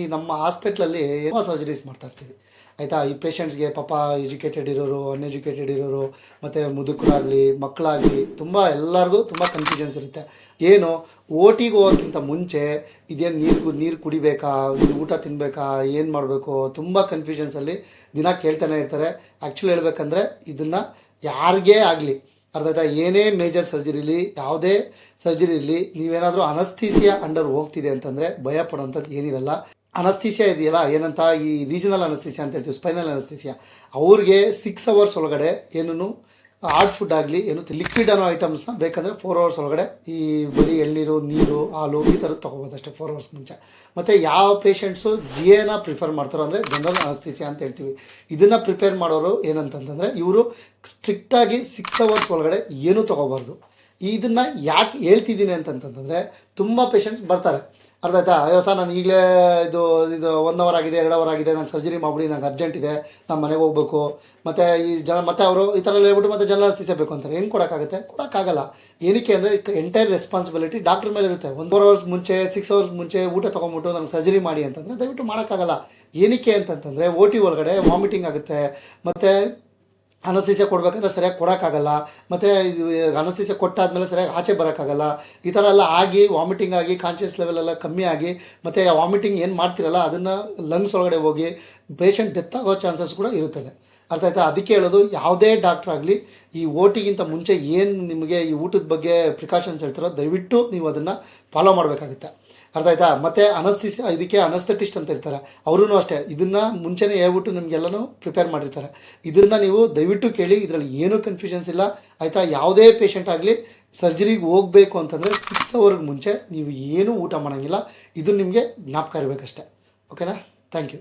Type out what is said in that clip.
ಈ ನಮ್ಮ ಹಾಸ್ಪಿಟ್ಲಲ್ಲಿ ಏನೋ ಸರ್ಜರೀಸ್ ಮಾಡ್ತಾ ಇರ್ತೀವಿ ಆಯಿತಾ. ಈ ಪೇಷಂಟ್ಸ್ಗೆ ಪಾಪ ಎಜುಕೇಟೆಡ್ ಇರೋರು, ಅನ್ಎಜುಕೇಟೆಡ್ ಇರೋರು, ಮತ್ತು ಮುದುಕರಾಗಲಿ ಮಕ್ಕಳಾಗಲಿ ತುಂಬ ಎಲ್ಲರಿಗೂ ತುಂಬ ಕನ್ಫ್ಯೂಷನ್ಸ್ ಇರುತ್ತೆ. ಏನು ಓ ಟಿಗೆ ಹೋಗೋಕ್ಕಿಂತ ಮುಂಚೆ ಇದೇನು ನೀರು ಕುಡಿಬೇಕಾ, ಊಟ ತಿನ್ನಬೇಕಾ, ಏನು ಮಾಡಬೇಕು, ತುಂಬ ಕನ್ಫ್ಯೂಷನ್ಸಲ್ಲಿ ದಿನ ಕೇಳ್ತಾನೆ ಇರ್ತಾರೆ. ಆ್ಯಕ್ಚುಲಿ ಹೇಳ್ಬೇಕಂದ್ರೆ ಇದನ್ನು ಯಾರಿಗೇ ಆಗಲಿ ಅರ್ಥ ಆಯ್ತಾ, ಏನೇ ಮೇಜರ್ ಸರ್ಜರಿಲಿ ಯಾವುದೇ ಸರ್ಜರಿ ಇರಲಿ, ನೀವೇನಾದರೂ ಅನಸ್ಥೀಸಿಯಾ ಅಂಡರ್ ಹೋಗ್ತಿದೆ ಅಂತಂದರೆ ಭಯ ಪಡೋವಂಥದ್ದು ಏನಿರಲ್ಲ. ಅನಸ್ಥೀಸಿಯಾ ಇದೆಯಲ್ಲ, ಏನಂತ ಈ ರೀಜನಲ್ ಅನಸ್ಥೀಸಿಯಾ ಅಂತ ಹೇಳ್ತೀವಿ, ಸ್ಪೈನಲ್ ಅನಸ್ಥೀಸಿಯಾ, ಅವ್ರಿಗೆ 6 hours ಒಳಗಡೆ ಏನೂ ಹಾರ್ಡ್ ಫುಡ್ ಆಗಲಿ ಏನು ಲಿಕ್ವಿಡ್ ಅನ್ನೋ ಐಟಮ್ಸ್ನ ಬೇಕಂದರೆ 4 hours ಒಳಗಡೆ ಈ ಬರೀ ಎಳ್ನೀರು, ನೀರು, ಹಾಲು ಈ ಥರದ್ದು ತೊಗೋಬೋದು ಅಷ್ಟೇ 4 hours ಮುಂಚೆ. ಮತ್ತು ಯಾವ ಪೇಷಂಟ್ಸು ಜಿ ಎನ ಪ್ರಿಫರ್ ಮಾಡ್ತಾರೋ ಅಂದರೆ ಜನರಲ್ ಅನಸ್ಥೀಸಿಯಾ ಅಂತ ಹೇಳ್ತೀವಿ. ಇದನ್ನು ಪ್ರಿಪೇರ್ ಮಾಡೋರು ಏನಂತಂತಂದರೆ ಇವರು ಸ್ಟ್ರಿಕ್ಟಾಗಿ 6 hours ಒಳಗಡೆ ಏನೂ ತೊಗೋಬಾರ್ದು. ಇದನ್ನು ಯಾಕೆ ಹೇಳ್ತಿದ್ದೀನಿ ಅಂತಂತಂದರೆ ತುಂಬ ಪೇಷಂಟ್ಸ್ ಬರ್ತಾರೆ, ಅರ್ಥ ಆಯ್ತಾ, ಅಯ್ಯೋ ಸರ್ ನಾನು ಈಗಲೇ ಇದು 1 hour ಆಗಿದೆ, 2 hour ಆಗಿದೆ, ನಾನು ಸರ್ಜರಿ ಮಾಡಿಬಿಡಿ, ನಂಗೆ ಅರ್ಜೆಂಟ್ ಇದೆ, ನಾನು ಮನೆಗೆ ಹೋಗ್ಬೇಕು, ಮತ್ತು ಈ ಮತ್ತೆ ಅವರು ಈ ಥರ ಹೇಳ್ಬಿಟ್ಟು ಮತ್ತೆ ಜನರಲ್ ಅನಸ್ಥೀಸಿಯಾ ಬೇಕು ಅಂತಾರೆ. ಹೆಂಗೆ ಕೊಡೋಕ್ಕಾಗುತ್ತೆ? ಕೊಡೋಕ್ಕಾಗಲ್ಲ. ಏನಕ್ಕೆ ಅಂದರೆ ಎಂಟೈರ್ ರೆಸ್ಪಾನ್ಸಿಬಿಲಿಟಿ ಡಾಕ್ಟ್ರ್ ಮೇಲೆ ಇರುತ್ತೆ. 4 hours ಮುಂಚೆ 6 hours ಮುಂಚೆ ಊಟ ತೊಗೊಂಬಿಟ್ಟು ನಂಗೆ ಸರ್ಜರಿ ಮಾಡಿ ಅಂತಂದರೆ ದಯವಿಟ್ಟು ಮಾಡೋಕ್ಕಾಗಲ್ಲ. ಏನಕ್ಕೆ ಅಂತಂತಂದರೆ ಓ ಟಿ ಒಳಗಡೆ ವಾಮಿಟಿಂಗ್ ಆಗುತ್ತೆ, ಮತ್ತು ಅನಸ್ಥೀಸಿಯಾ ಕೊಡಬೇಕಂದ್ರೆ ಸರಿಯಾಗಿ ಕೊಡೋಕ್ಕಾಗಲ್ಲ, ಮತ್ತು ಅನಸ್ಥೀಸಿಯಾ ಕೊಟ್ಟಾದ್ಮೇಲೆ ಸರಿಯಾಗಿ ಆಚೆ ಬರೋಕ್ಕಾಗಲ್ಲ. ಈ ಥರ ಎಲ್ಲ ಆಗಿ ವಾಮಿಟಿಂಗ್ ಆಗಿ ಕಾನ್ಷಿಯಸ್ ಲೆವೆಲ್ ಎಲ್ಲ ಕಮ್ಮಿ ಆಗಿ ಮತ್ತು ಆ ವಾಮಿಟಿಂಗ್ ಏನು ಮಾಡ್ತಿರಲ್ಲ ಅದನ್ನು ಲಂಗ್ಸ್ ಒಳಗಡೆ ಹೋಗಿ ಪೇಷಂಟ್ ಡೆತ್ ಆಗೋ ಚಾನ್ಸಸ್ ಕೂಡ ಇರುತ್ತದೆ. ಅರ್ಥ ಆಯ್ತಾ. ಅದಕ್ಕೆ ಹೇಳೋದು, ಯಾವುದೇ ಡಾಕ್ಟ್ರ್ ಆಗಲಿ ಈ ಓ ಟಿಗಿಂತ ಮುಂಚೆ ಏನು ನಿಮಗೆ ಈ ಊಟದ ಬಗ್ಗೆ ಪ್ರಿಕಾಷನ್ಸ್ ಹೇಳ್ತಾರೋ ದಯವಿಟ್ಟು ನೀವು ಅದನ್ನು ಫಾಲೋ ಮಾಡಬೇಕಾಗುತ್ತೆ. ಅರ್ಥ ಆಯ್ತಾ. ಮತ್ತು ಅನಸ್ಥೀಸಿಯಾ ಇದಕ್ಕೆ ಅನಸ್ಥೆಟಿಸ್ಟ್ ಅಂತ ಇರ್ತಾರೆ, ಅವರೂ ಅಷ್ಟೇ ಇದನ್ನು ಮುಂಚೆನೇ ಹೇಳ್ಬಿಟ್ಟು ನಿಮಗೆಲ್ಲನೂ ಪ್ರಿಪೇರ್ ಮಾಡಿರ್ತಾರೆ. ಇದನ್ನು ನೀವು ದಯವಿಟ್ಟು ಕೇಳಿ, ಇದರಲ್ಲಿ ಏನೂ ಕನ್ಫ್ಯೂಷನ್ಸ್ ಇಲ್ಲ ಆಯಿತಾ. ಯಾವುದೇ ಪೇಷಂಟ್ ಆಗಲಿ ಸರ್ಜರಿಗೆ ಹೋಗಬೇಕು ಅಂತಂದರೆ 6 hours ಮುಂಚೆ ನೀವು ಏನೂ ಊಟ ಮಾಡೋಂಗಿಲ್ಲ. ಇದು ನಿಮಗೆ ಜ್ಞಾಪಕ ಇರಬೇಕಷ್ಟೆ. ಓಕೆನಾ? Thank you.